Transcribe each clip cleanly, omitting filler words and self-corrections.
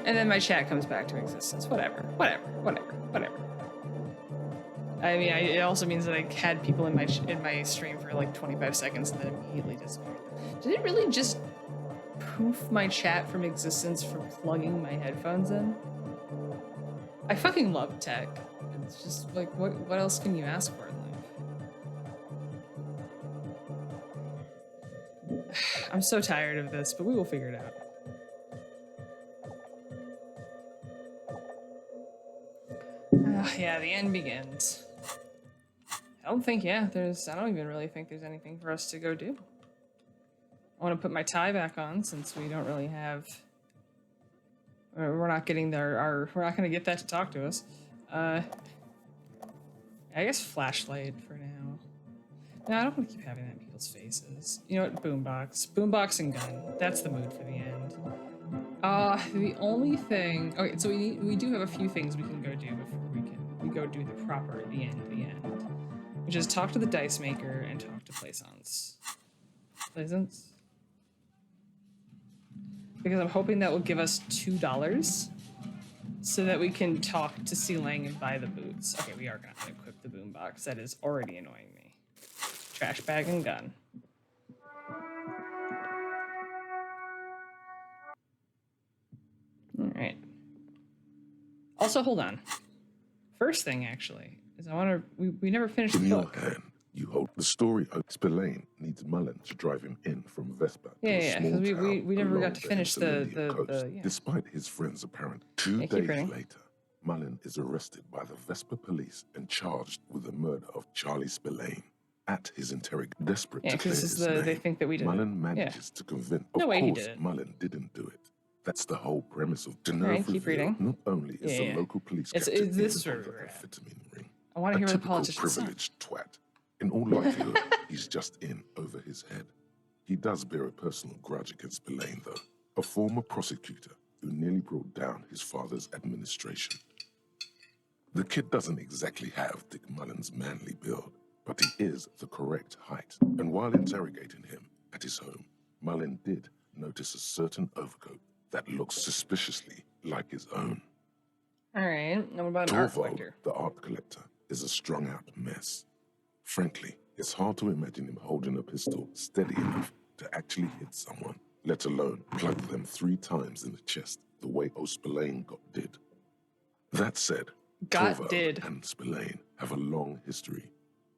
And then my chat comes back to existence. Whatever. I mean, it also means that I had people in my stream for like 25 seconds and then immediately disappeared. Did it really just poof my chat from existence for plugging my headphones in? I fucking love tech. It's just like, what else can you ask for in life? I'm so tired of this, but we will figure it out. Yeah, the end begins. I don't even really think there's anything for us to go do. I want to put my tie back on since we don't really have... We're not getting we're not going to get that to talk to us. I guess flashlight for now. No, I don't want to keep having that in people's faces. You know what? Boombox. Boombox and gun. That's the mood for the end. The only thing... Okay, so we do have a few things we can go do before we go do the end. Which is talk to the dice maker and talk to Plaisance. Plaisance? Because I'm hoping that will give us $2 so that we can talk to Sealang and buy the boots. Okay, we are going to unequip the boombox. That is already annoying me. Trash bag and gun. All right. Also, hold on. First thing, actually, is I want to... We never finished the book. In your hand, you hold the story of Spillane needs Mullen to drive him in from Vespa to a small town we never got to along finish the coast. Despite his friend's apparent 2 days later, Mullen is arrested by the Vespa police and charged with the murder of Charlie Spillane. At his interrogation, desperate to clear his name, they think that we did Mullen manages to convince. No way he did it. Mullen didn't do it. That's the whole premise of Right, keep reading. Not only is the local police captain this is where we were at. I want to hear what the politicians say. Privileged twat. In all likelihood, he's just in over his head. He does bear a personal grudge against Spillane, though, a former prosecutor who nearly brought down his father's administration. The kid doesn't exactly have Dick Mullen's manly build, but he is the correct height. And while interrogating him at his home, Mullen did notice a certain overcoat that looks suspiciously like his own. All right, now what about an art collector? The art collector, is a strung-out mess. Frankly, it's hard to imagine him holding a pistol steady enough to actually hit someone, let alone plug them 3 times in the chest the way Spillane did. That said, Torvald and Spillane have a long history,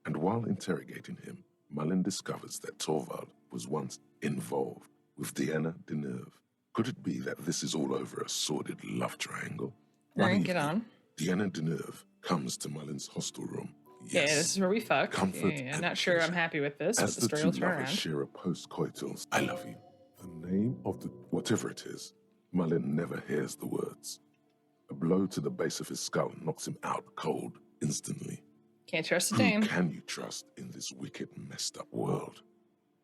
and while interrogating him, Mullen discovers that Torvald was once involved with Deanna Deneuve. Could it be that this is all over a sordid love triangle? All right, get on. Deanna Deneuve comes to Mullen's hostel room. Yes. Yeah, this is where we fuck. I'm not sure I'm happy with this, but the story will turn around. Share a post-coital "I love you." The name of the whatever it is, Mullen never hears the words. A blow to the base of his skull knocks him out cold instantly. Can't trust a dame. Who can you trust in this wicked, messed up world?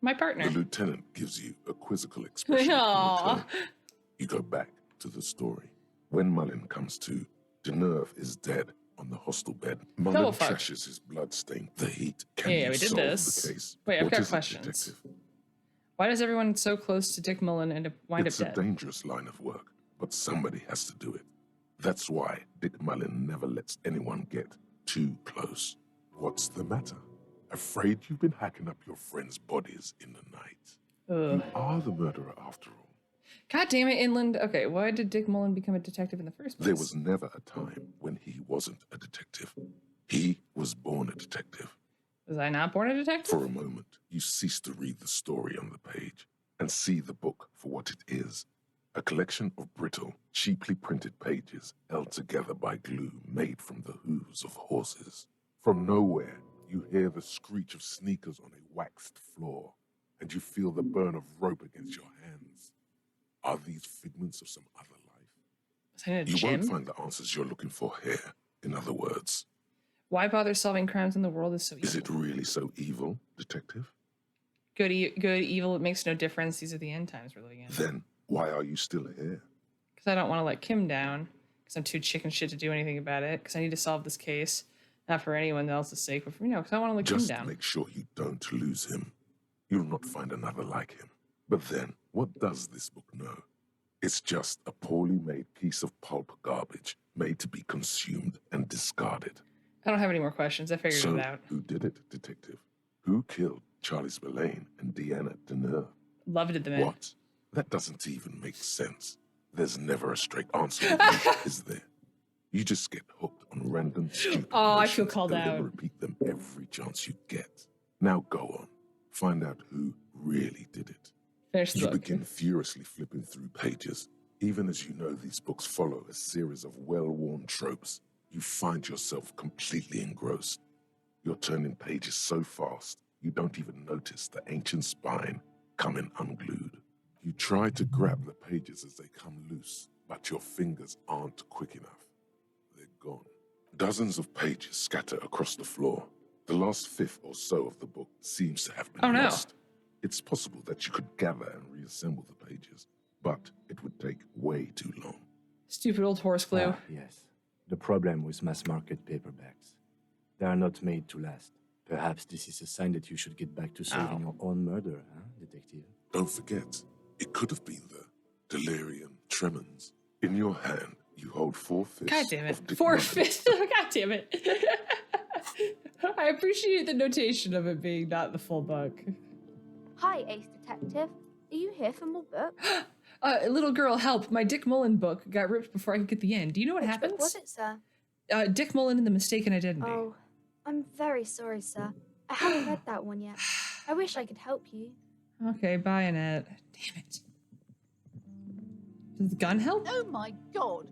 My partner. The lieutenant gives you a quizzical expression. You go back to the story. When Mullen comes to, Deneuve is dead on the hostel bed. Mullen trashes his blood-stained the heat. Can you we did solve this. The case? Wait, I've got questions. Why does everyone so close to Dick Mullen end up wind up dead? It's a dangerous line of work, but somebody has to do it. That's why Dick Mullen never lets anyone get too close. What's the matter? Afraid you've been hacking up your friends' bodies in the night? You are the murderer after all. God damn it, Inland. Okay, why did Dick Mullen become a detective in the first place? There was never a time when he wasn't a detective. He was born a detective. Was I not born a detective? For a moment, you cease to read the story on the page and see the book for what it is. A collection of brittle, cheaply printed pages held together by glue made from the hooves of horses. From nowhere, you hear the screech of sneakers on a waxed floor, and you feel the burn of rope against your hands. Are these figments of some other life? You won't find the answers you're looking for here, in other words. Why bother solving crimes when the world is so evil? Is it really so evil, detective? Good, evil, it makes no difference. These are the end times we're living in. Then, why are you still here? Because I don't want to let Kim down. Because I'm too chicken shit to do anything about it. Because I need to solve this case. Not for anyone else's sake, but for, because I want to let Kim down. Just make sure you don't lose him. You'll not find another like him. But then, what does this book know? It's just a poorly made piece of pulp garbage made to be consumed and discarded. I don't have any more questions. I figured So, it out. who did it, Detective? Who killed Charlie Spillane and Deanna Deneuve? Loved it, the man. What? That doesn't even make sense. There's never a straight answer, with you, is there? You just get hooked on random stupid Oh, I feel notions called and out. then repeat them every chance you get. Now go on. Find out who really did it. Finish the You book. begin furiously flipping through pages. Even as you know these books follow a series of well-worn tropes, you find yourself completely engrossed. You're turning pages so fast, you don't even notice the ancient spine coming unglued. You try to grab the pages as they come loose, but your fingers aren't quick enough. They're gone. Dozens of pages scatter across the floor. The last fifth or so of the book seems to have been lost. It's possible that you could gather and reassemble the pages, but it would take way too long. Stupid old horse glue. Yes. The problem with mass-market paperbacks. They are not made to last. Perhaps this is a sign that you should get back to solving your own murder, huh, detective? Don't forget, it could have been the delirium tremens. In your hand, you hold 4/5 God damn of it. Dick 4/5. God damn it. I appreciate the notation of it being not the full book. Hi, Ace Detective. Are you here for more books? Little girl, help. My Dick Mullen book got ripped before I could get the end. Do you know what Which happens? book was it, sir? Dick Mullen and the Mistaken Identity. Oh, I'm very sorry, sir. I haven't read that one yet. I wish I could help you. Okay, bye, Annette. Damn it. Does the gun help? Oh my god!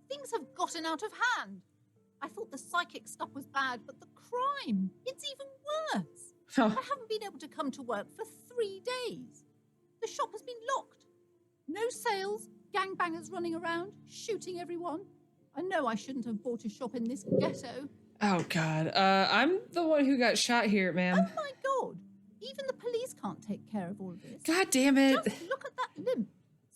Things have gotten out of hand. I thought the psychic stuff was bad, but the crime, it's even worse. Oh, I haven't been able to come to work for 3 days. The shop has been locked. No sales, gangbangers running around, shooting everyone. I know I shouldn't have bought a shop in this ghetto. oh God. I'm the one who got shot here, ma'am. Oh my god! Even the police can't take care of all of this. God damn it. Just look at that limp.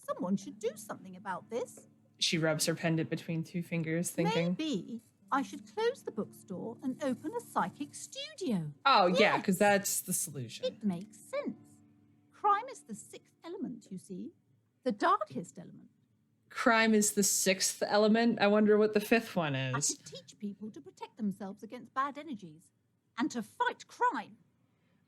Someone should do something about this. She rubs her pendant between two fingers, thinking, Maybe I should close the bookstore and open a psychic studio. oh, yeah, Yes. because that's the solution. It makes sense. Crime is the sixth element, you see. The darkest element. Crime is the sixth element. I wonder what the fifth one I is. could teach people to protect themselves against bad energies and to fight crime.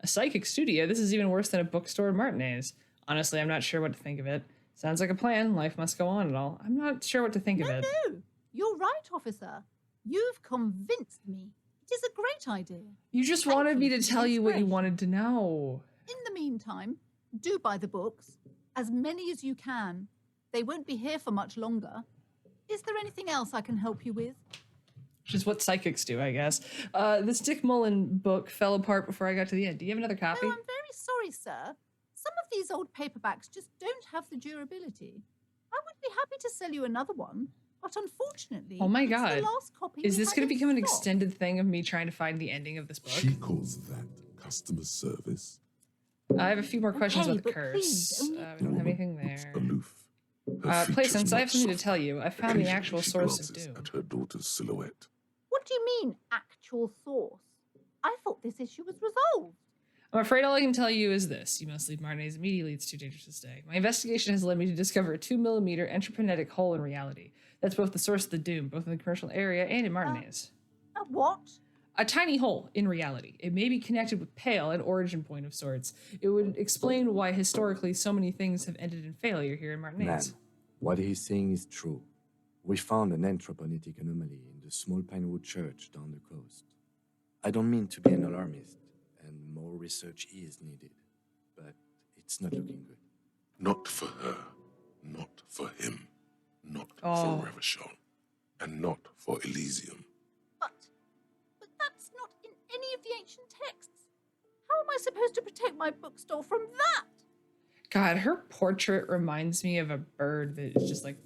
A psychic studio? This is even worse than a bookstore at Martinez. Honestly, I'm not sure what to think of it. Sounds like a plan. Life must go on and all. I'm not sure what to think of it. No, you're right, officer. You've convinced me. It is a great idea. You just Thank wanted me you to for the tell you what you inspiration. wanted to know. In the meantime, do buy the books. As many as you can. They won't be here for much longer. Is there anything else I can help you with? Which is what psychics do, I guess. This Dick Mullen book fell apart before I got to the end. Do you have another copy? No, I'm very sorry, sir. Some of these old paperbacks just don't have the durability. I would be happy to sell you another one, but unfortunately, Oh my it's God. the last copy Is we this had going to in become an stock. extended thing of me trying to find the ending of this book? She calls that customer service. I have a few more questions Okay, about the but please, curse. only- We The don't have woman anything looks there. aloof. Her features Placence, I have much something to softer. tell you. I found the Occasionally actual she source of glances doom. at her daughter's silhouette. What do you mean, actual source? I thought this issue was resolved. I'm afraid all I can tell you is this. You must leave Martinez immediately. It's too dangerous to stay. My investigation has led me to discover a 2mm entreprenetic hole in reality. That's both the source of the doom, both in the commercial area and in Martinez. What? A tiny hole in reality. It may be connected with Pale, an origin point of sorts. It would explain why historically so many things have ended in failure here in Man, Martinez. what he's saying is true. We found an anthroponetic anomaly in the small Pinewood church down the coast. I don't mean to be an alarmist, and more research is needed, but it's not looking good. Not for her, not for him, not Oh. for Revachon, and not for Elysium. But that's not in any of the ancient texts. How am I supposed to protect my bookstore from that? God, her portrait reminds me of a bird that is just like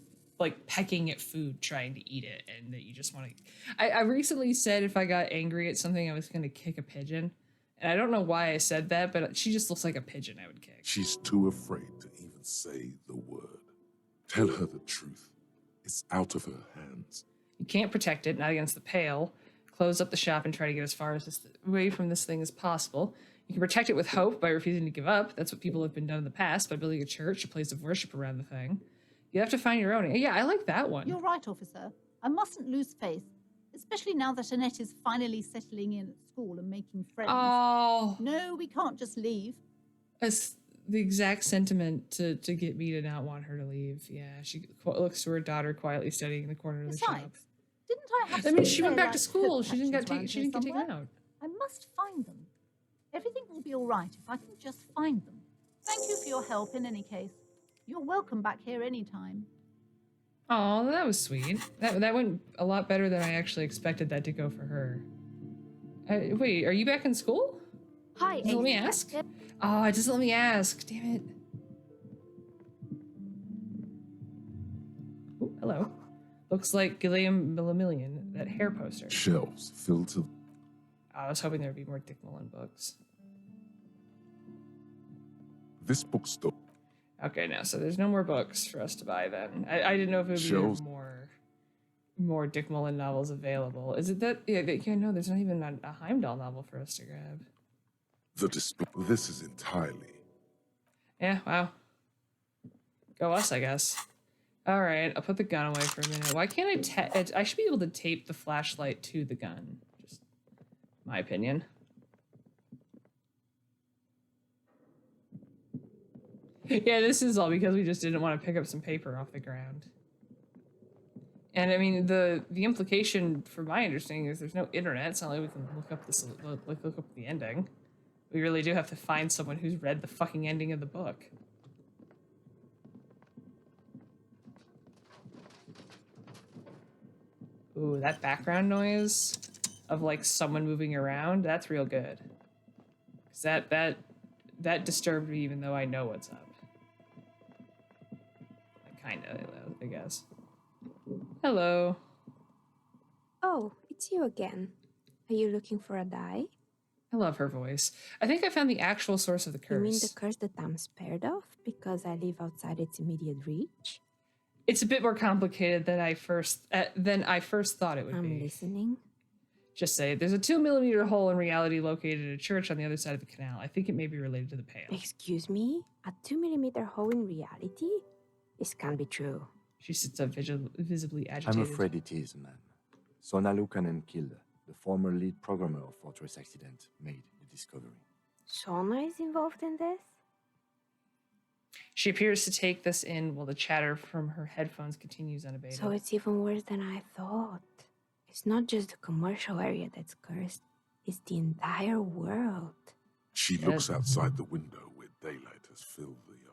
pecking at food, trying to eat it, and that you just want to. I recently said if I got angry at something, I was going to kick a pigeon, and I don't know why I said that, but she just looks like a pigeon I would kick. She's too afraid to even say the word. Tell her the truth. It's out of her hands. You can't protect it, not against the Pale. Close up the shop and try to get as far as away from this thing as possible. You can protect it with hope by refusing to give up. That's what people have been done in the past by building a church, a place of worship around the thing. You have to find your own. Yeah, I like that one. You're right, officer. I mustn't lose faith, especially now that Annette is finally settling in at school and making friends. Oh, No, we can't just leave. that's the exact sentiment to get me to not want her to leave. Yeah, she looks to her daughter quietly studying in the corner of the shop. Besides, didn't I have I mean, some she went back to like school. hope She didn't patches get around she here didn't get taken somewhere? out. I must find them. Everything will be all right if I can just find them. Thank you for your help in any case. You're welcome back here anytime. Oh, that was sweet. That went a lot better than I actually expected that to go for her. Wait, are you back in school? Hi, Does it let me Ace ask? Detective. Oh, it doesn't let me ask. Damn it. Ooh, hello. Looks like Elysium Million, that hair poster. Shelves filled to I was hoping there would be more Dick Mullen books. this bookstore. Okay, no, so there's no more books for us to buy then. I didn't know if it would be Shelves. more Dick Mullen novels available. Is it that? Yeah, no, there's not even a Heimdall novel for us to grab. The display. This is entirely. Yeah, wow. Go us, I guess. All right, I'll put the gun away for a minute. Why can't I should be able to tape the flashlight to the gun. Just my opinion. Yeah, this is all because we just didn't want to pick up some paper off the ground. And I mean, the implication, from my understanding, is there's no internet. It's not like we can look up look up the ending. We really do have to find someone who's read the fucking ending of the book. Ooh, that background noise of like someone moving around, that's real good. 'Cause that disturbed me even though I know what's up. Kinda, I guess. Hello. Oh, it's you again. Are you looking for a die? I love her voice. I think I found the actual source of the curse. You mean the curse that I'm spared of because I live outside its immediate reach? It's a bit more complicated than I first thought it would I'm be. listening. Just say there's a 2mm hole in reality located at a church on the other side of the canal. I think it may be related to the Pale. Excuse me? A 2mm hole in reality? This can't be true. She sits up visibly agitated. I'm afraid it is, ma'am. Sona Lukanen killed the former lead programmer of Fortress Accident, made the discovery. Sona is involved in this? She appears to take this in while the chatter from her headphones continues unabated. So it's even worse than I thought. It's not just the commercial area that's cursed, it's the entire world. She looks outside the window where daylight has filled the yard.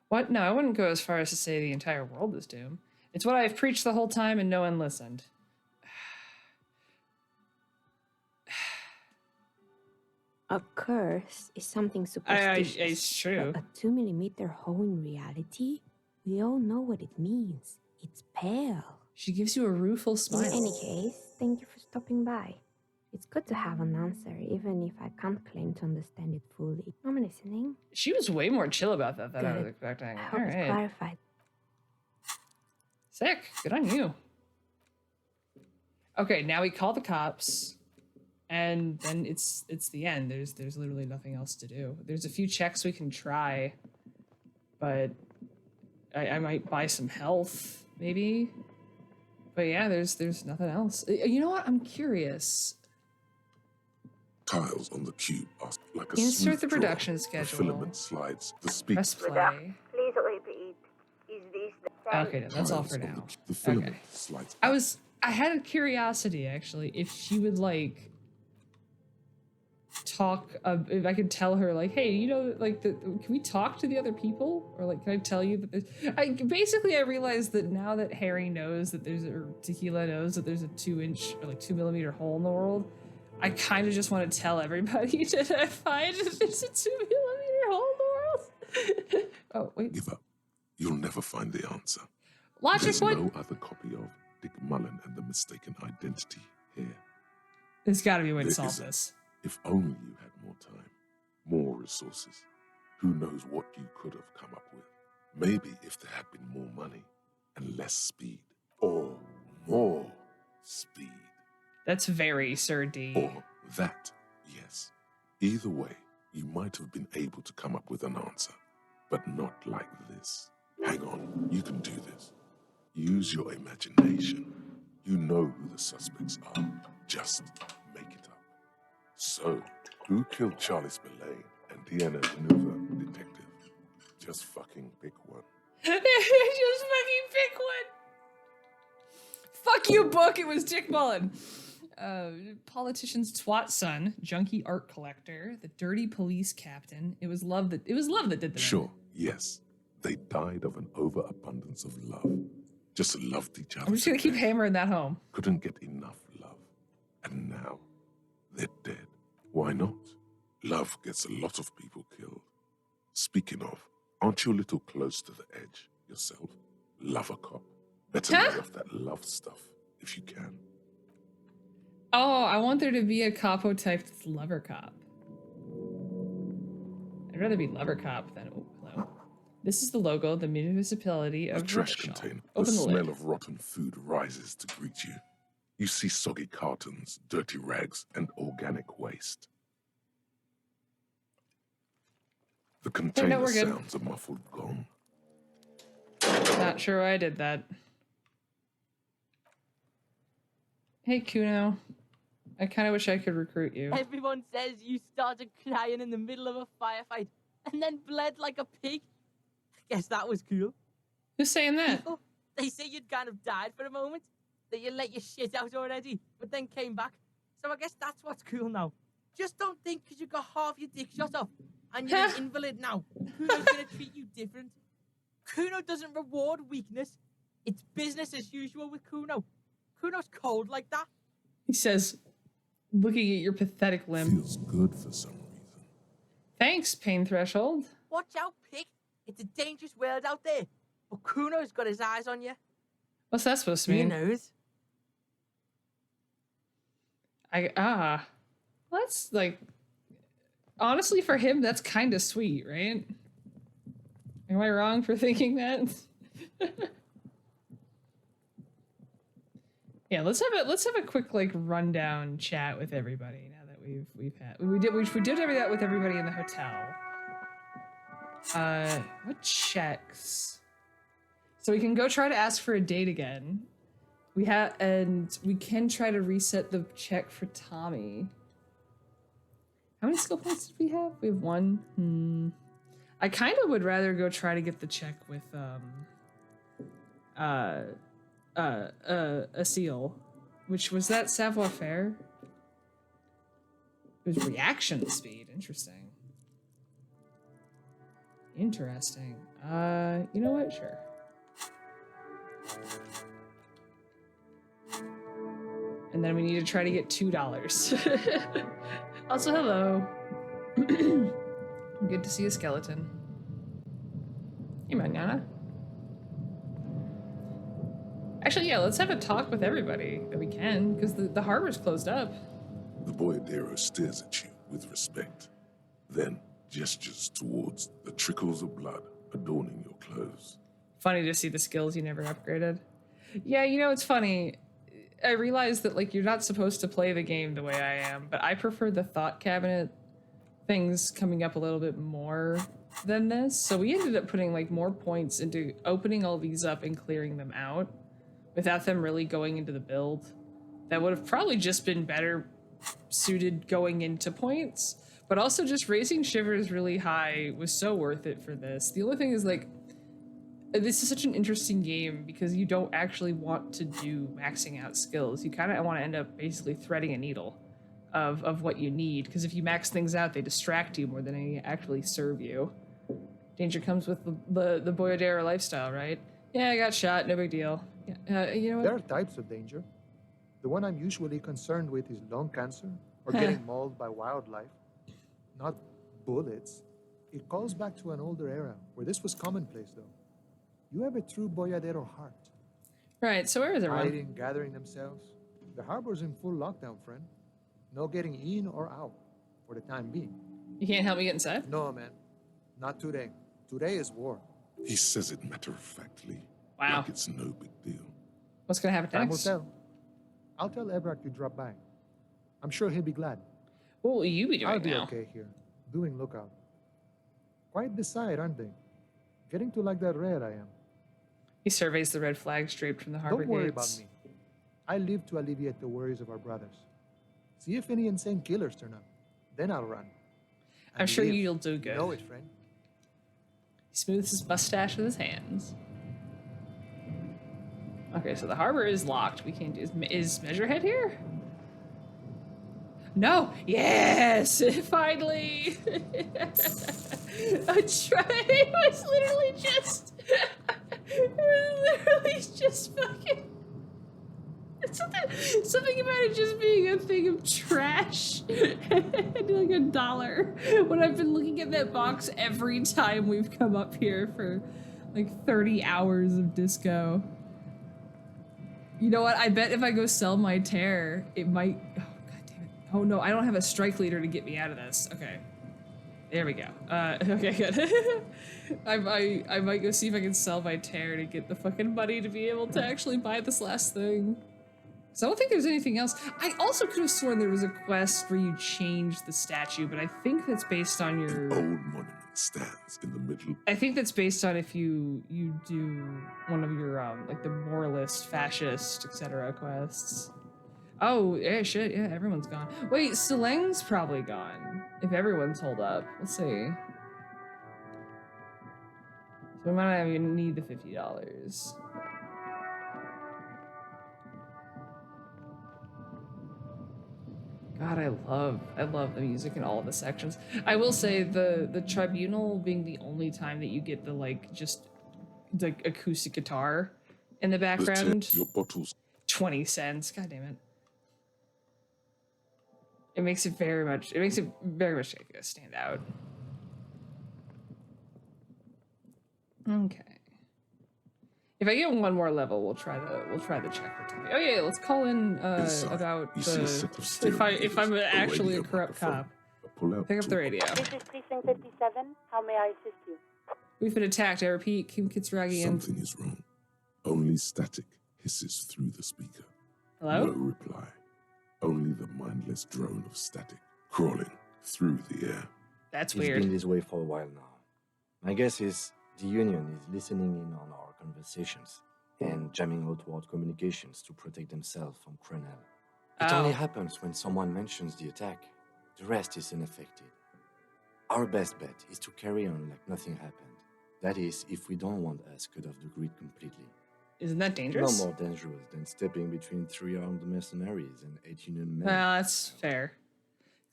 What? No, I wouldn't go as far as to say the entire world is doomed. It's what I've preached the whole time and no one listened. A curse is something superstitious. It's true. But a 2mm hole in reality? We all know what it means. It's pale. She gives you a rueful smile. In any case, thank you for stopping by. It's good to have an answer, even if I can't claim to understand it fully. I'm listening. She was way more chill about that than I was Good. expecting. I All hope it's right. clarified. Sick. Good on you. Okay, now we call the cops, and then it's the end. There's literally nothing else to do. There's a few checks we can try, but I might buy some health, maybe. But yeah, there's nothing else. You know what? I'm curious. Tiles on the cube are like a Insert smooth the draw. production The schedule. filament slides. The speaker. Press play. Please repeat. Is this the same? Okay, no, that's all for Tiles on now. The filament Okay. slides. I had a curiosity actually if she would like talk if I could tell her like, hey, you know, like can we talk to the other people, or like can I tell you that there's I realized that now that Harry knows that Tequila knows that there's a 2-inch or like 2mm hole in the world, I kind of just want to tell everybody that I find there's a 2mm hole in the world. Oh wait, Give up. You'll never find the answer. logic There's what? no other copy of Dick Mullen and the Mistaken Identity here. There's got to be a way to There solve isn't. this. If only you had more time, more resources. Who knows what you could have come up with? Maybe if there had been more money and less speed, or more speed, That's very Sir D. or that, yes. Either way, you might have been able to come up with an answer, but not like this. Hang on, you can do this. Use your imagination. You know who the suspects are. Just make it up. So, who killed Charlie Spillane and Deanna Deneuve, detective? Just fucking pick one. Just fucking pick one. Fuck you, book. It was Dick Mullen. Politician's twat son, junkie art collector, the dirty police captain. It was love that did that. Sure, yes. They died of an overabundance of love. Just loved each other. I'm just gonna keep hammering that home. Couldn't get enough love. And now, they're dead. Why not? Love gets a lot of people killed. Speaking of, aren't you a little close to the edge yourself? Love a cop. Better lay off that love stuff, if you can. Oh, I want there to be a capo type that's lover cop. I'd rather be lover cop than, oh, hello. This is the logo, the municipality of A trash Rochelle. container. Open The the smell lid. of rotten food rises to greet you. You see soggy cartons, dirty rags, and organic waste. The container we're good. sounds a muffled gong. Not sure why I did that. Hey, Kuno. I kind of wish I could recruit you. Everyone says you started crying in the middle of a firefight and then bled like a pig. I guess that was cool. Who's saying that? People, they say you'd kind of died for a moment, that you let your shit out already, but then came back. So I guess that's what's cool now. Just don't think because you got half your dick shot off and you're an invalid now, Kuno's gonna treat you different. Kuno doesn't reward weakness. It's business as usual with Kuno. Kuno's cold like that. He says, looking at your pathetic limb. Feels good for some reason. Thanks, pain threshold. Watch out, pig. It's a dangerous world out there. But Kuno's got his eyes on you. What's that supposed to He mean? knows. That's like, honestly, for him, that's kind of sweet, right? Am I wrong for thinking that? Yeah, let's have a quick like rundown chat with everybody now that we did that with everybody in the hotel. What checks? So we can go try to ask for a date again. And we can try to reset the check for Tommy. How many skill points did we have? We have one. I kind of would rather go try to get the check with a seal, which was that savoir faire. It was reaction speed. Interesting. You know what? Sure. And then we need to try to get $2. Also, hello. Good to see a skeleton. Hey, Manana. Actually, yeah, let's have a talk with everybody that we can, because the harbor's closed up. The boyadero stares at you with respect, then gestures towards the trickles of blood adorning your clothes. Funny to see the skills you never upgraded. Yeah, you know, it's funny. I realized that, like, you're not supposed to play the game the way I am, but I prefer the thought cabinet things coming up a little bit more than this. So we ended up putting, like, more points into opening all these up and clearing them out without them really going into the build. That would have probably just been better suited going into points, but also just raising Shivers really high was so worth it for this. The only thing is, like, this is such an interesting game because you don't actually want to do maxing out skills. You kind of want to end up basically threading a needle of what you need, because if you max things out, they distract you more than they actually serve you. Danger comes with the Boyadera lifestyle, right? Yeah, I got shot, no big deal. Yeah, you know what? There are types of danger. The one I'm usually concerned with is lung cancer or getting mauled by wildlife, not bullets. It calls back to an older era where this was commonplace, though. You have a true boyadero heart. Right, so where is everyone? Hiding, gathering themselves. The harbor's in full lockdown, friend. No getting in or out for the time being. You can't help me get inside? No, man. Not today. Today is war. He says it matter-of-factly, Wow. like it's no big deal. What's gonna happen Time will next? tell. I'll tell Ebrak you drop by. I'm sure he'll be glad. What will you be doing I'll be now? okay here, doing lookout. Quite the sight, aren't they? Getting to like that red I am. He surveys the red flags draped from the harbor Don't worry about gates. me. I live to alleviate the worries of our brothers. See if any insane killers turn up. Then I'll run. I'm And sure live. you'll do You good. know it, friend. He smooths his mustache with his hands. Okay, so the harbor is locked. We can't do. Is Measurehead here? No. Yes. Finally. I tried. It was literally just. It was literally just fucking. Something about it just being a thing of trash and like $1 when I've been looking at that box every time we've come up here for like 30 hours of disco. You know what? I bet if I go sell my tear, it might. Oh, God damn it. Oh no, I don't have a strike leader to get me out of this. Okay. There we go. Okay, good. I might go see if I can sell my tear to get the fucking money to be able to actually buy this last thing. So I don't think there's anything else. I also could have sworn there was a quest where you change the statue, but I think that's based on your... An old monument stands in the middle. I think that's based on if you do one of your, like the moralist, fascist, etc. quests. Oh, yeah, shit, yeah, everyone's gone. Wait, Seleng's probably gone. If everyone's holed up. Let's see. So we might not even need the $50. God, I love the music in all of the sections. I will say the tribunal being the only time that you get the like just the acoustic guitar in the background. Your bottles. 20 cents. God damn it. It makes it very much stand out. Okay. If I get one more level, we'll try the check for Tommy. Oh yeah, let's call in about if I'm actually a corrupt cop. Pick up the radio. This is Precinct 57. How may I assist you? We've been attacked. I repeat, Kim Kitsuragi and Something is wrong. Only static hisses through the speaker. hello? No reply. Only the mindless drone of static crawling through the air. That's It's weird. been this way for a while now. My guess is the Union is listening in on our conversations and jamming outward communications to protect themselves from Crenel. It only happens when someone mentions the attack. The rest is unaffected. Our best bet is to carry on like nothing happened. That is, if we don't want us cut off the grid completely. Isn't that dangerous? No more dangerous than stepping between 3 armed mercenaries and 8 Union men. Well, that's fair.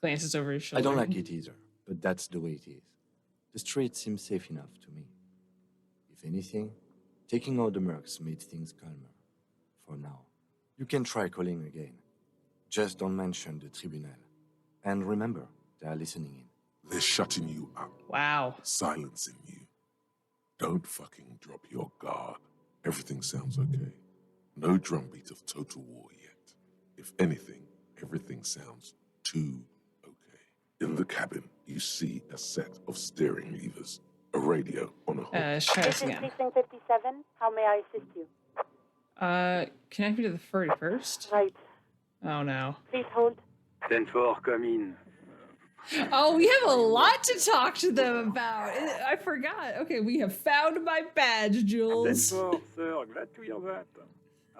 Glances over his shoulder. I don't like it either, but that's the way it is. The streets seem safe enough to me. If anything, taking out the mercs made things calmer. For now. You can try calling again. Just don't mention the tribunal. And remember, they are listening in. They're shutting you up. Wow. Silencing you. Don't fucking drop your guard. Everything sounds okay. No drumbeat of total war yet. If anything, everything sounds too okay. In the cabin, you see a set of steering levers, a radio on a hook. Let's try This this is again. Precinct 57. How may I assist you? Connect me to the furry first. Right. Oh no. Please hold. 10-4, come in. Oh, we have a lot to talk to them about. I forgot. Okay, we have found my badge, Jules. 10-4, sir. Glad to hear that.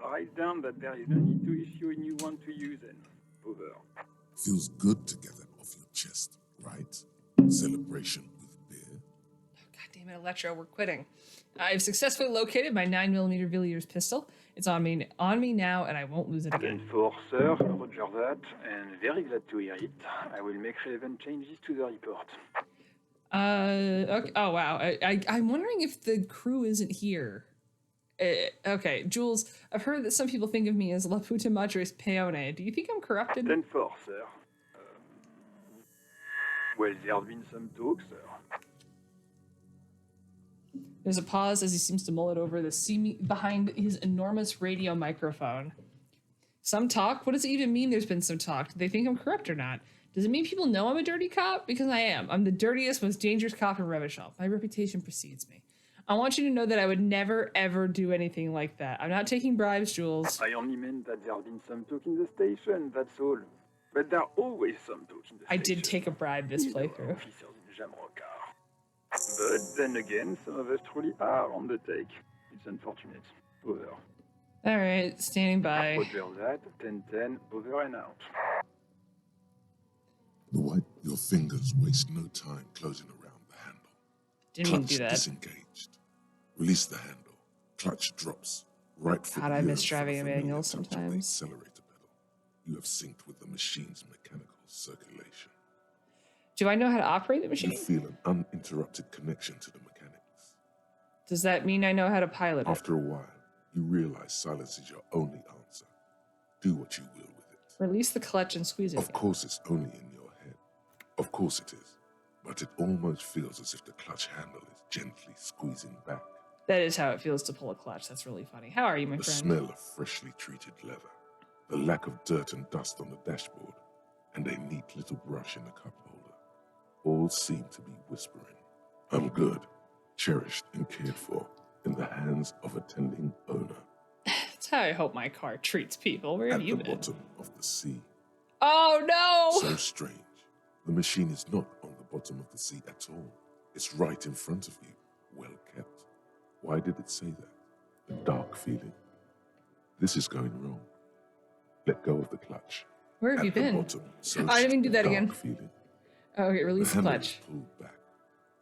I'll write down that there is no need to issue a new one to you then. Over. Feels good to get that off your chest, right? Celebration with beer. God damn it, Electro, we're quitting. I've successfully located my 9mm Villiers pistol. It's on me now, and I won't lose it again. 10-4, sir. Roger that. And very glad to hear it. I will make relevant changes to the report. Okay. Oh, wow. I'm wondering if the crew isn't here. Okay, Jules, I've heard that some people think of me as La Puta Madre's Peone. Do you think I'm corrupted? 10-4, sir. Well, there have been some talk, sir. There's a pause as he seems to mull it over the behind his enormous radio microphone. Some talk? What does it even mean there's been some talk? Do they think I'm corrupt or not? Does it mean people know I'm a dirty cop? Because I am. I'm the dirtiest, most dangerous cop in Revachol. My reputation precedes me. I want you to know that I would never, ever do anything like that. I'm not taking bribes, Jules. I only meant that there have been some talk in the station, that's all. But there are always some talk in the station. I did take a bribe this playthrough. Officers in Jamrock are. But then again, some of us truly are on the take. It's unfortunate. Over. All right, standing by. Roger that. 10-10. Over and out. Your fingers waste no time closing around the handle. Didn't mean to Clutch do that. disengaged. Release the handle. Clutch drops. Right foot God, I miss yearns for driving the a familiar manual touch of the sometimes. accelerator pedal. You have synced with the machine's mechanical circulation. Do I know how to operate the You machine? feel an uninterrupted connection to the mechanics. Does that mean I know how to pilot it? After a while, you realize silence is your only answer. Do what you will with it. Release the clutch and squeeze it Of again. course, it's only in your head. Of course it is. But it almost feels as if the clutch handle is gently squeezing back. That is how it feels to pull a clutch. That's really funny. How are you, my The friend? smell of freshly treated leather, the lack of dirt and dust on the dashboard, and a neat little brush in the cup holder, all seem to be whispering, I'm good, cherished and cared for, in the hands of a tending owner. That's how I hope my car treats people. Where have you At the been? bottom of the sea. Oh, no! So strange. The machine is not on the bottom of the sea at all. It's right in front of you, well kept. Why did it say that? A dark feeling. This is going wrong. Let go of the clutch. Where have you At the been? bottom, so I didn't mean to do that dark again. Feeling. Okay, release the handle clutch. is pulled back.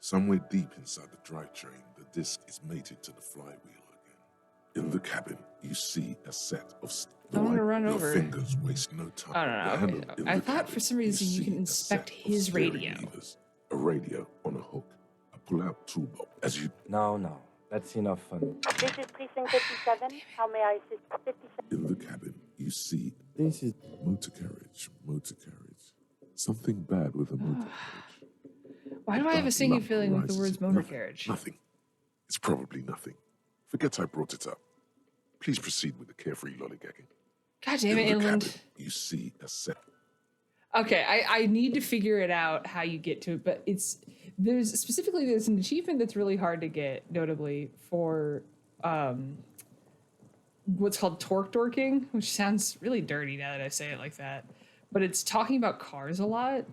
Somewhere deep inside the drivetrain, the disc is mated to the flywheel again. In the cabin, you see a set of I want to run your over. fingers waste no time. Oh, no, The no, handle okay. in I the thought cabin, for some reason you can see a inspect set of his steering radio. levers, a radio on a hook, a pull-out toolbox. As you No, that's enough fun. This is Precinct 57. How may I assist? 57. in the cabin, you see This is motor carriage. Something bad with a motor carriage. Why do I have a sinking Lump feeling with the rises words in motor nothing, carriage? Nothing. It's probably nothing. Forget I brought it up. Please proceed with the carefree lollygagging. God damn it, In the Inland. cabin, you see a set. Okay, I need to figure it out how you get to it, but there's an achievement that's really hard to get, notably for what's called torque dorking, which sounds really dirty now that I say it like that. But it's talking about cars a lot.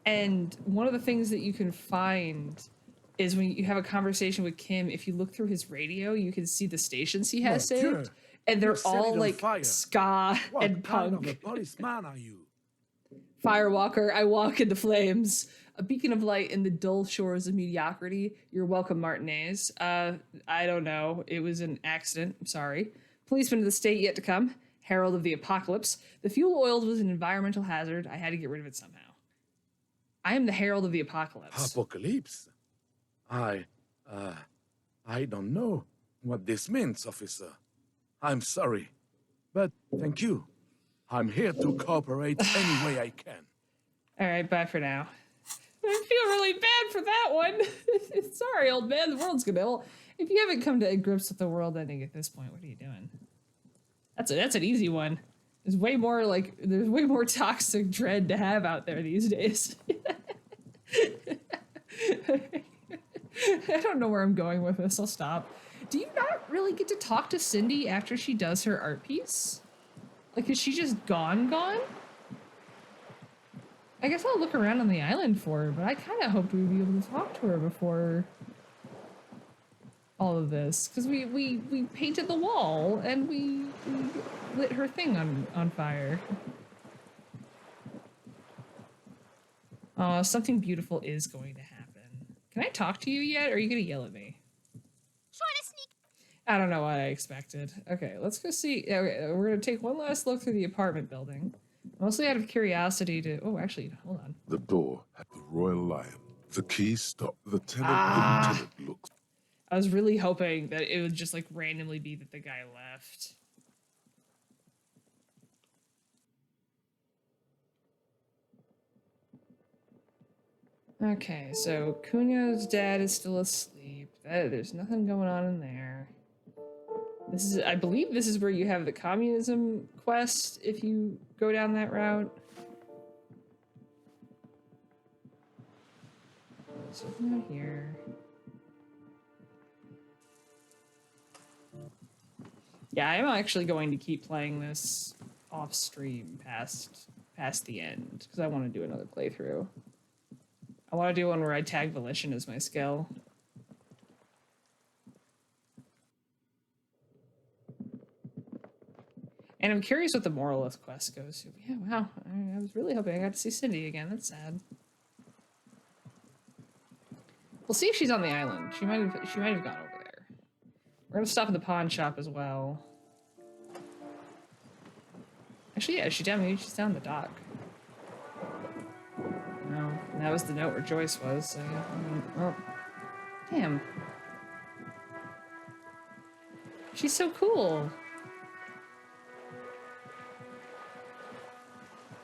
And one of the things that you can find is when you have a conversation with Kim, if you look through his radio, you can see the stations he has saved. And they're all like ska and punk. What kind of a policeman are you? Firewalker, I walk in the flames. A beacon of light in the dull shores of mediocrity. You're welcome, Martinez. I don't know. It was an accident. I'm sorry. Policeman of the state yet to come. Herald of the apocalypse. The fuel oiled was an environmental hazard. I had to get rid of it somehow. I am the herald of the apocalypse. Apocalypse? I don't know what this means, officer. I'm sorry, but thank you. I'm here to cooperate any way I can. All right, bye for now. I feel really bad for that one. Sorry, old man. The world's gonna. Well, if you haven't come to grips with the world ending at this point, what are you doing? That's an easy one. There's way more toxic dread to have out there these days. I don't know where I'm going with this. I'll stop. Do you not really get to talk to Cindy after she does her art piece? Like, is she just gone? I guess I'll look around on the island for her, but I kind of hoped we'd be able to talk to her before all of this. Because we painted the wall, and we lit her thing on fire. Something beautiful is going to happen. Can I talk to you yet, or are you going to yell at me? Trying to sneak. I don't know what I expected. Okay, let's go see. Okay, we're going to take one last look through the apartment building. Mostly out of curiosity to... Oh, actually, hold on. The door had the Royal Lion. The key stopped. The tenant looks. I was really hoping that it would just, like, randomly be that the guy left. Okay, so Cunha's dad is still asleep. There's nothing going on in there. I believe this is where you have the communism quest if you go down that route. So not here. Yeah, I'm actually going to keep playing this off stream past the end because I want to do another playthrough. I want to do one where I tag Volition as my skill. And I'm curious what the Moralith quest goes to. Yeah, wow. I was really hoping I got to see Cindy again. That's sad. We'll see if she's on the island. She might have gone over there. We're gonna stop at the pawn shop as well. Actually, yeah, she's down the dock. No, that was the note where Joyce was. So, well, damn. She's so cool.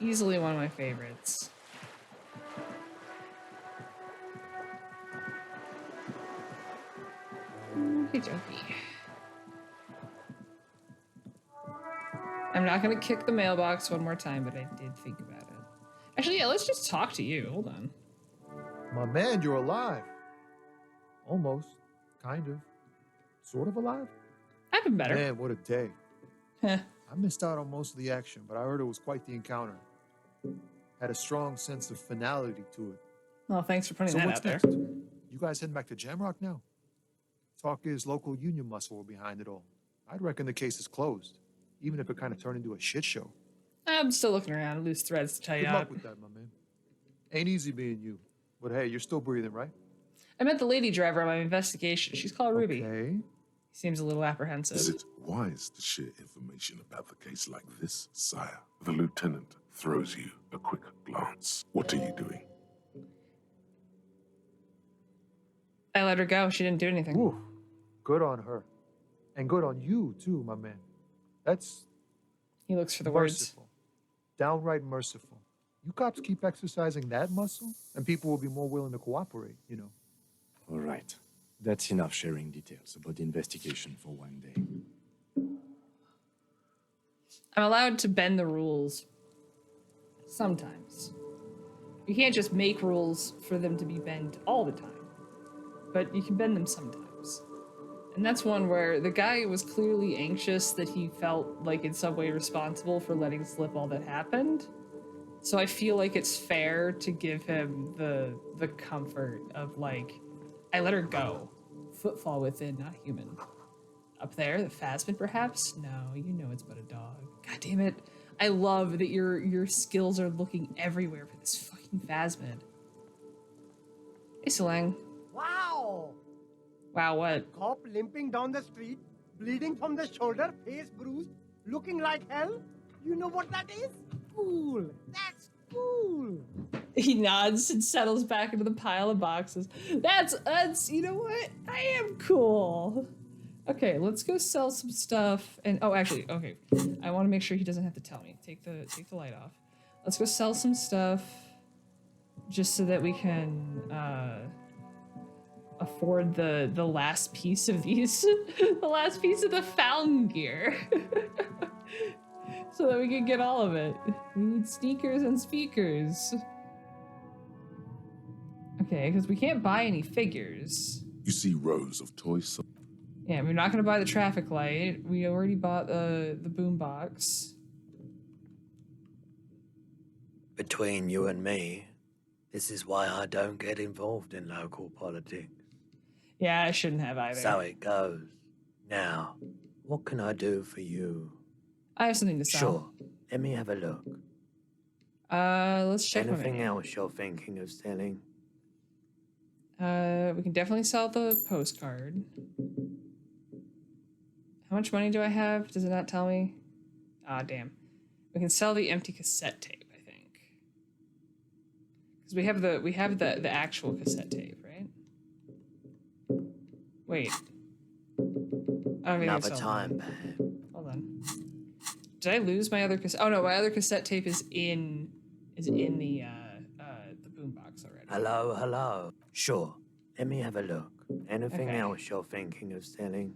Easily one of my favorites. Okie dokie. I'm not gonna kick the mailbox one more time, but I did think about it. Actually, yeah, let's just talk to you. Hold on. My man, you're alive. Almost. Kind of. Sort of alive? I've been better. Man, what a day. Heh. I missed out on most of the action, but I heard it was quite the encounter. Had a strong sense of finality to it. Well, thanks for putting So that what's out there. next? You guys heading back to Jamrock now? Talk is local union muscle were behind it all. I'd reckon the case is closed, even if it kind of turned into a shit show. I'm still looking around. Loose threads to tie you Good luck up. with that, my man. Ain't easy being you. But hey, you're still breathing, right? I met the lady driver on my investigation. She's called Ruby. Okay. He seems a little apprehensive. Is it wise to share information about the case like this, sire? The lieutenant throws you a quick glance. What are you doing? I let her go. She didn't do anything. Ooh, good on her. And good on you, too, my man. That's He looks for the words. merciful. Downright merciful. You cops keep exercising that muscle, and people will be more willing to cooperate, you know. All right. That's enough sharing details about the investigation for one day. I'm allowed to bend the rules. Sometimes. You can't just make rules for them to be bent all the time. But you can bend them sometimes. And that's one where the guy was clearly anxious that he felt like in some way responsible for letting slip all that happened. So I feel like it's fair to give him the comfort of like, I let her go. Footfall within, not human. Up there, the Phasmid perhaps? No, you know it's but a dog. God damn it. I love that your skills are looking everywhere for this fucking Phasmid. Hey, Solang. Wow! Wow, what? Cop limping down the street, bleeding from the shoulder, face bruised, looking like hell? You know what that is? Cool. That's cool. He nods and settles back into the pile of boxes. That's, you know what? I am cool. Okay, let's go sell some stuff. And, oh, actually, okay. I want to make sure he doesn't have to tell me. Take the light off. Let's go sell some stuff just so that we can, afford the last piece of these, the last piece of the fountain gear. So that we can get all of it. We need sneakers and speakers. Okay, because we can't buy any figures. You see rows of toys. Yeah, we're not gonna buy the traffic light. We already bought the boombox. Between you and me, this is why I don't get involved in local politics. Yeah, I shouldn't have either. So it goes. Now, what can I do for you? I have something to sell. Sure. Let me have a look. Let's check my Anything menu. else you're thinking of selling? We can definitely sell the postcard. How much money do I have? Does it not tell me? Ah, damn. We can sell the empty cassette tape, I think. Because we have the actual cassette tape, right? Wait. I don't Another time, perhaps. Hold on. Did I lose my other cassette? Oh no, my other cassette tape is in the boombox already. Hello, hello. Sure. Let me have a look. Anything Okay. else you're thinking of selling?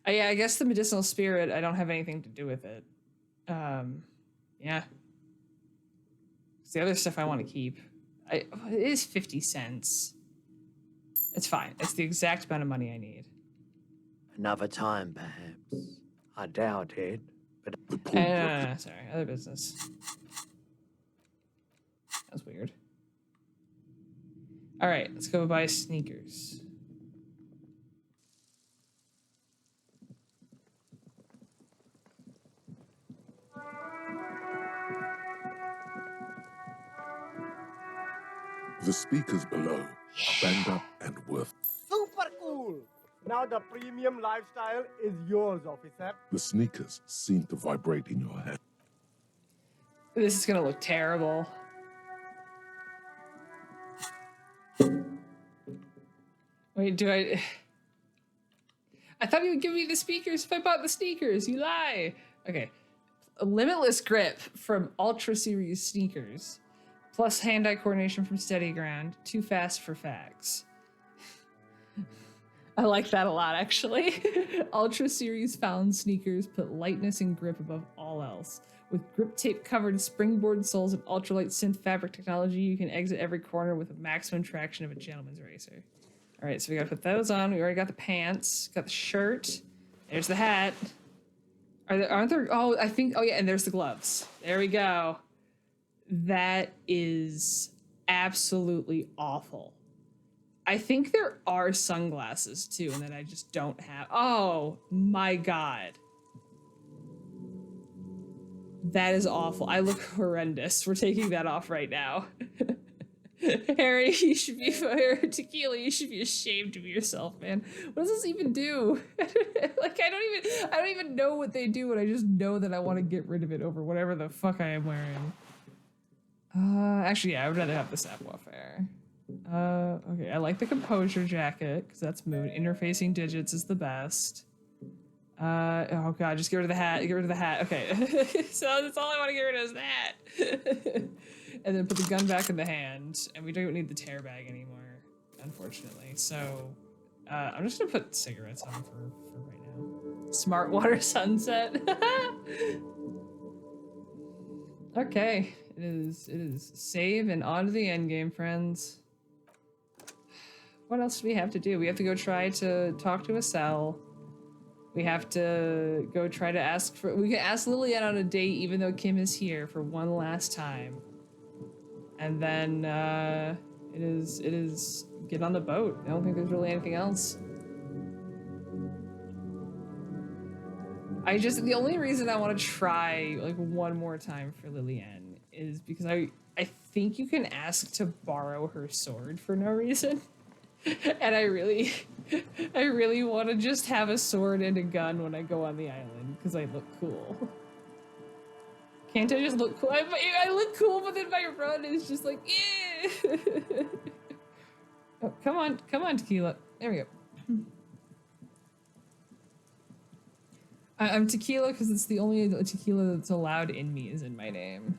Yeah, I guess the medicinal spirit, I don't have anything to do with it. Yeah. 'Cause the other stuff I want to keep. It is 50 cents. It's fine. It's the exact amount of money I need. Another time, perhaps. I doubt it, but... No, sorry. Other business. That was weird. All right, let's go buy sneakers. The speakers below are banged up and worth. Super cool! Now the premium lifestyle is yours, officer. The sneakers seem to vibrate in your hand. This is gonna look terrible. Wait, do I thought you would give me the speakers if I bought the sneakers. You lie. Okay. A limitless grip from Ultra Series sneakers. Plus hand-eye coordination from Steady Ground. Too fast for facts. I like that a lot, actually. Ultra Series found sneakers put lightness and grip above all else. With grip tape covered springboard soles and ultralight synth fabric technology, you can exit every corner with a maximum traction of a gentleman's racer. All right, so we gotta put those on. We already got the pants, got the shirt. There's the hat. Aren't there? Oh, I think. Oh yeah, and there's the gloves. There we go. That is absolutely awful. I think there are sunglasses too, and that I just don't have. Oh my god. That is awful. I look horrendous. We're taking that off right now. Harry, you should be Tequila, you should be ashamed of yourself, man. What does this even do? Like I don't even know what they do, and I just know that I want to get rid of it over whatever the fuck I am wearing. Actually, yeah, I would rather have the savoir-faire. Okay, I like the composure jacket, because that's mood. Interfacing digits is the best. Oh god, just get rid of the hat. Get rid of the hat. Okay. So that's all I want to get rid of is that. And then put the gun back in the hand. And we don't need the tear bag anymore, unfortunately. So I'm just gonna put cigarettes on for right now. Smart water sunset. Okay. It is save and on to the end game, friends. What else do we have to do? We have to go try to talk to a cell. We have to go try to ask for. We can ask Lillian on a date, even though Kim is here for one last time. And then it is get on the boat. I don't think there's really anything else. The only reason I want to try like one more time for Lillian is because I think you can ask to borrow her sword for no reason. And I really want to just have a sword and a gun when I go on the island because I look cool. Can't I just look cool? I look cool, but then my run is just like, yeah. Oh, come on, Tequila. There we go. I'm Tequila because it's the only tequila that's allowed in me is in my name.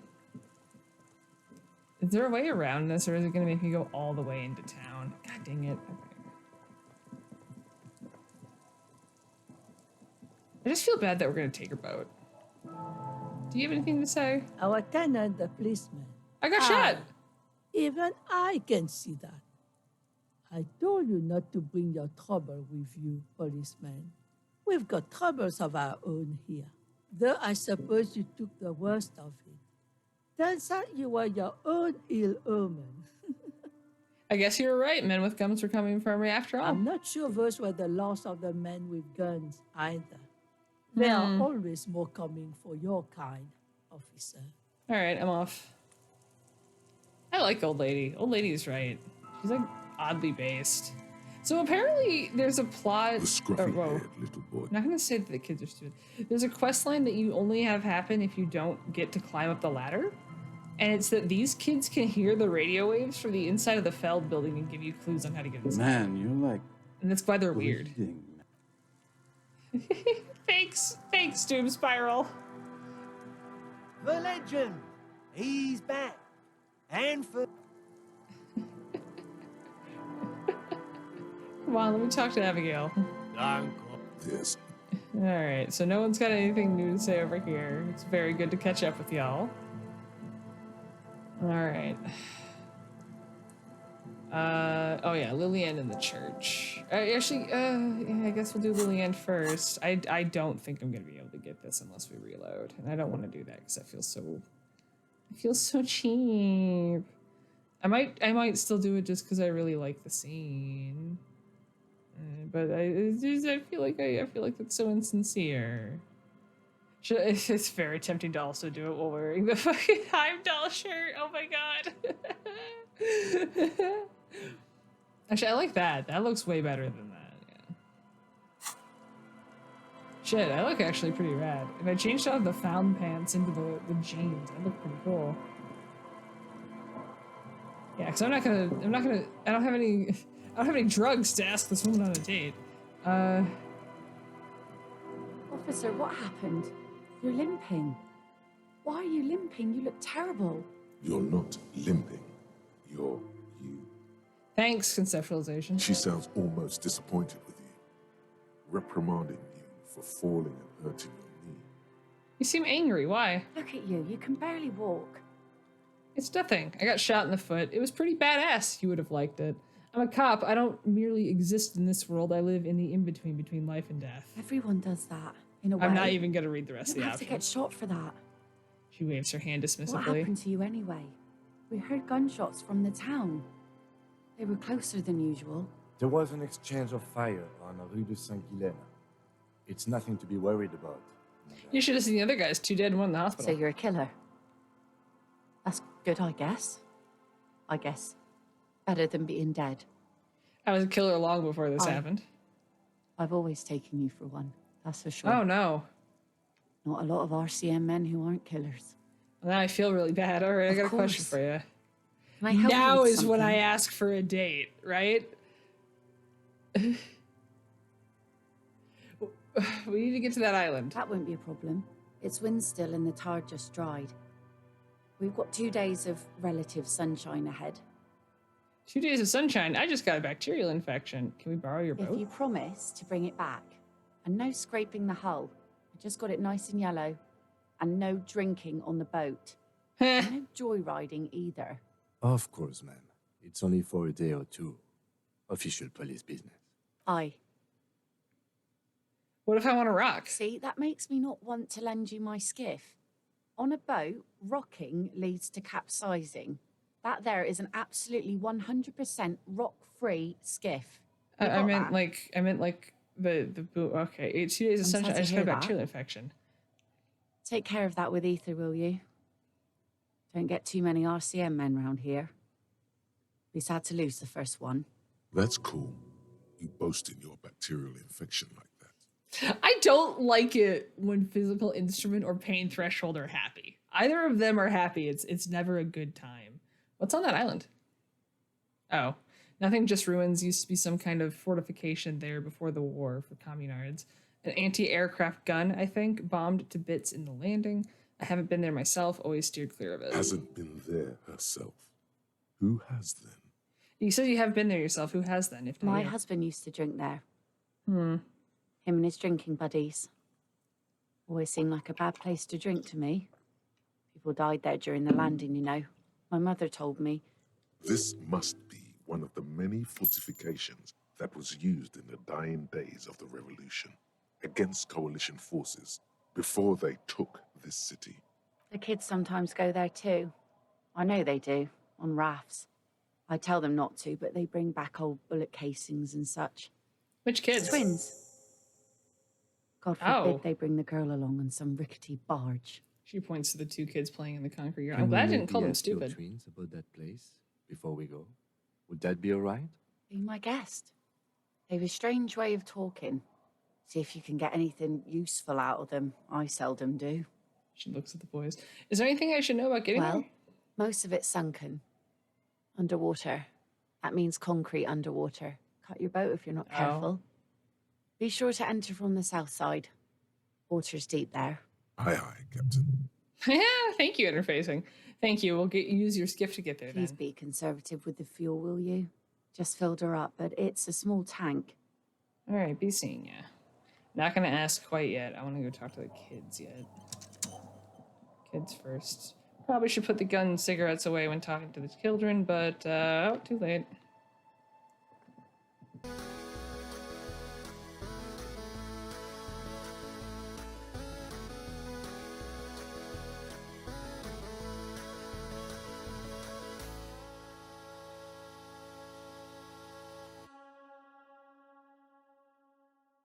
Is there a way around this, or is it going to make me go all the way into town? God dang it. Okay. I just feel bad that we're going to take her boat. Do you have anything to say? Our tenant, the policeman. I got shot! Even I can see that. I told you not to bring your trouble with you, policeman. We've got troubles of our own here. Though I suppose you took the worst of it. Turns out you were your own ill omen. I guess you were right. Men with guns were coming for me after all. I'm not sure those were the last of the men with guns either. There are always more coming for your kind, officer. All right, I'm off. I like Old Lady. Old Lady's right. She's like oddly based. So apparently there's a plot. The scruffy-haired little boy. I'm not gonna say that the kids are stupid. There's a quest line that you only have happen if you don't get to climb up the ladder. And it's that these kids can hear the radio waves from the inside of the Feld building and give you clues on how to get inside. Man, you're like... And that's why they're weird. Thanks, Doom Spiral. The legend. He's back. And for... Come on, let me talk to Abigail. Yes. Alright, so no one's got anything new to say over here. It's very good to catch up with y'all. Alright. Oh yeah, Lillian in the church. Actually, yeah, I guess we'll do Lillian first. I don't think I'm gonna be able to get this unless we reload. And I don't want to do that because I feel so cheap. I might still do it just because I really like the scene. But I feel like that's so insincere. It's very tempting to also do it while wearing the fucking Heimdall shirt. Oh my god. Actually, I like that. That looks way better than that. Yeah. Shit, I look actually pretty rad. If I changed out of the found pants into the jeans, I look pretty cool. Yeah, because I don't have any drugs to ask this woman on a date. Officer, what happened? You're limping. Why are you limping? You look terrible. You're not limping. You're you. Thanks, conceptualization. She sounds almost disappointed with you, reprimanding you for falling and hurting your knee. You seem angry. Why? Look at you. You can barely walk. It's nothing. I got shot in the foot. It was pretty badass. You would have liked it. I'm a cop. I don't merely exist in this world. I live in the in-between between life and death. Everyone does that, in a way. I'm not even going to read the rest of You the have to get options. shot for that. She waves her hand dismissively. What happened to you anyway? We heard gunshots from the town. They were closer than usual. There was an exchange of fire on Rue de Saint-Guylaine. It's nothing to be worried about. You should have seen the other guys. 2 dead and 1 in the hospital. So you're a killer. That's good, I guess. I guess. Better than being dead. I was a killer long before this happened. I've always taken you for one. That's for sure. Oh, no. Not a lot of RCM men who aren't killers. Well, now I feel really bad. All right, I got a question course. for you. Can I help you Now with is when I something? ask for a date, right? We need to get to that island. That won't be a problem. It's wind still and the tar just dried. We've got 2 days of relative sunshine ahead. 2 days of sunshine. I just got a bacterial infection. Can we borrow your boat? If you promise to bring it back, and no scraping the hull. I just got it nice and yellow, and no drinking on the boat. And no joyriding either. Of course, ma'am. It's only for a day or two. Official police business. Aye. What if I want to rock? See, that makes me not want to lend you my skiff. On a boat, rocking leads to capsizing. That there is an absolutely 100% rock-free skiff. You I got meant that? like the boot. Okay, 2 days of I'm sad sunshine. to I just got hear a that. bacterial infection. Take care of that with ether, will you? Don't get too many RCM men round here. Be sad to lose the first one. That's cool. You boasting your bacterial infection like that. I don't like it when physical instrument or pain threshold are happy. Either of them are happy. It's never a good time. What's on that island? Oh, nothing, just ruins. Used to be some kind of fortification there before the war for communards. An anti-aircraft gun, I think, bombed to bits in the landing. I haven't been there myself, always steered clear of it. Hasn't been there herself. Who has then? You said you have been there yourself. Who has then? If not My you? husband used to drink there. Hmm. Him and his drinking buddies. Always seemed like a bad place to drink to me. People died there during the landing, you know. My mother told me. This must be one of the many fortifications that was used in the dying days of the revolution against coalition forces before they took this city. The kids sometimes go there too. I know they do, on rafts. I tell them not to, but they bring back old bullet casings and such. Which kids? Twins. God forbid Oh. they bring the girl along on some rickety barge. She points to the 2 kids playing in the concrete yard. Can I'm glad I we didn't call maybe them ask your stupid. twins about that place before we go? Would that be all right? Be my guest. They've a strange way of talking. See if you can get anything useful out of them. I seldom do. She looks at the boys. Is there anything I should know about getting Well, there? most of it's sunken. Underwater. That means concrete underwater. Cut your boat if you're not careful. Be sure to enter from the south side. Water's deep there. Aye, aye, Captain. Yeah, thank you, interfacing. Thank you. We'll use your skiff to get there Please then. be conservative with the fuel, will you? Just filled her up, but it's a small tank. All right, be seeing ya. Not gonna ask quite yet. I want to go talk to the kids yet. Kids first. Probably should put the gun and cigarettes away when talking to the children, but oh, too late.